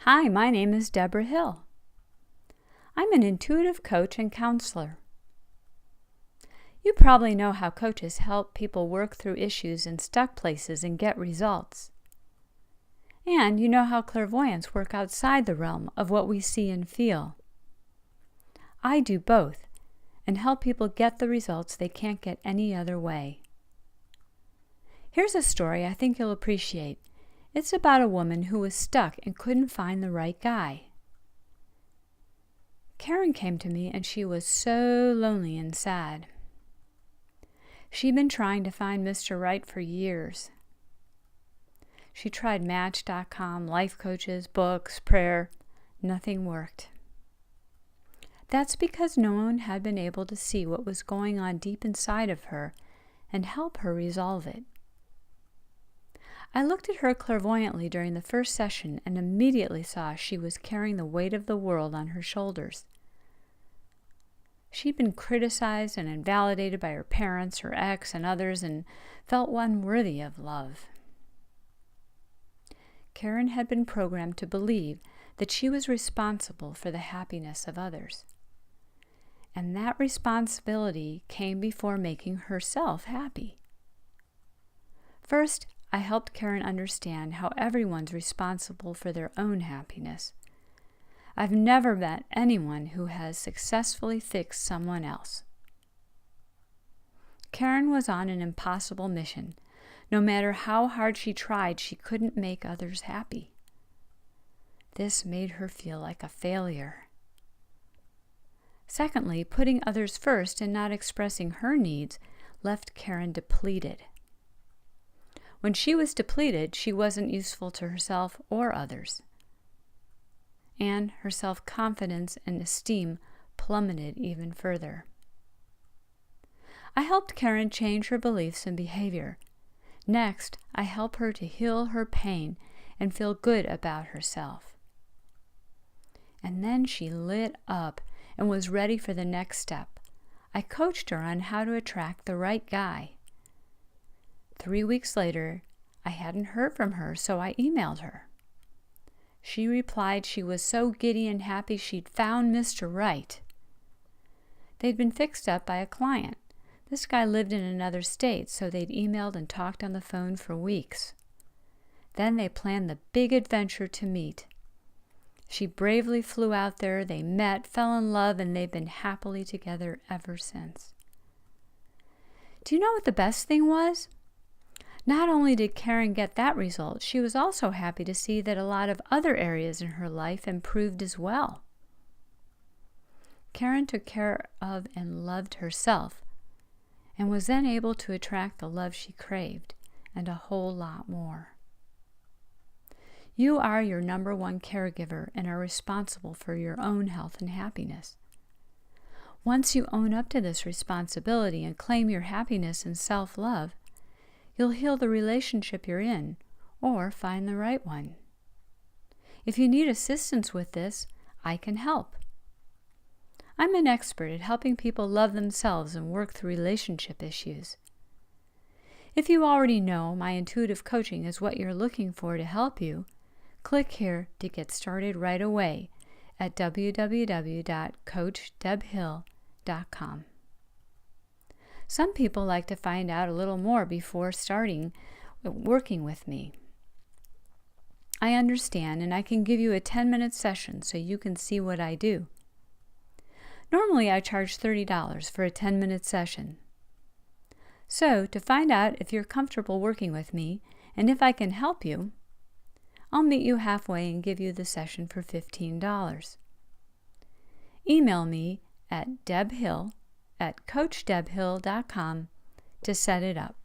Hi, my name is Deborah Hill. I'm an intuitive coach and counselor. You probably know how coaches help people work through issues in stuck places and get results. And you know how clairvoyants work outside the realm of what we see and feel. I do both and help people get the results they can't get any other way. Here's a story I think you'll appreciate. It's about a woman who was stuck and couldn't find the right guy. Karen came to me and she was so lonely and sad. She'd been trying to find Mr. Right for years. She tried Match.com, life coaches, books, prayer. Nothing worked. That's because no one had been able to see what was going on deep inside of her and help her resolve it. I looked at her clairvoyantly during the first session and immediately saw she was carrying the weight of the world on her shoulders. She'd been criticized and invalidated by her parents, her ex, and others, and felt unworthy of love. Karen had been programmed to believe that she was responsible for the happiness of others. And that responsibility came before making herself happy. First, I helped Karen understand how everyone's responsible for their own happiness. I've never met anyone who has successfully fixed someone else. Karen was on an impossible mission. No matter how hard she tried, she couldn't make others happy. This made her feel like a failure. Secondly, putting others first and not expressing her needs left Karen depleted. When she was depleted, she wasn't useful to herself or others. And her self-confidence and esteem plummeted even further. I helped Karen change her beliefs and behavior. Next, I help her to heal her pain and feel good about herself. And then she lit up and was ready for the next step. I coached her on how to attract the right guy. 3 weeks later, I hadn't heard from her, so I emailed her. She replied she was so giddy and happy she'd found Mr. Right. They'd been fixed up by a client. This guy lived in another state, so they'd emailed and talked on the phone for weeks. Then they planned the big adventure to meet. She bravely flew out there, they met, fell in love, and they've been happily together ever since. Do you know what the best thing was? Not only did Karen get that result, she was also happy to see that a lot of other areas in her life improved as well. Karen took care of and loved herself, and was then able to attract the love she craved, and a whole lot more. You are your number one caregiver and are responsible for your own health and happiness. Once you own up to this responsibility and claim your happiness and self-love, you'll heal the relationship you're in, or find the right one. If you need assistance with this, I can help. I'm an expert at helping people love themselves and work through relationship issues. If you already know my intuitive coaching is what you're looking for to help you, click here to get started right away at www.coachdebhill.com. Some people like to find out a little more before starting working with me. I understand, and I can give you a 10-minute session so you can see what I do. Normally, I charge $30 for a 10-minute session. So, to find out if you're comfortable working with me and if I can help you, I'll meet you halfway and give you the session for $15. Email me at debhill@coachdebhill.com to set it up.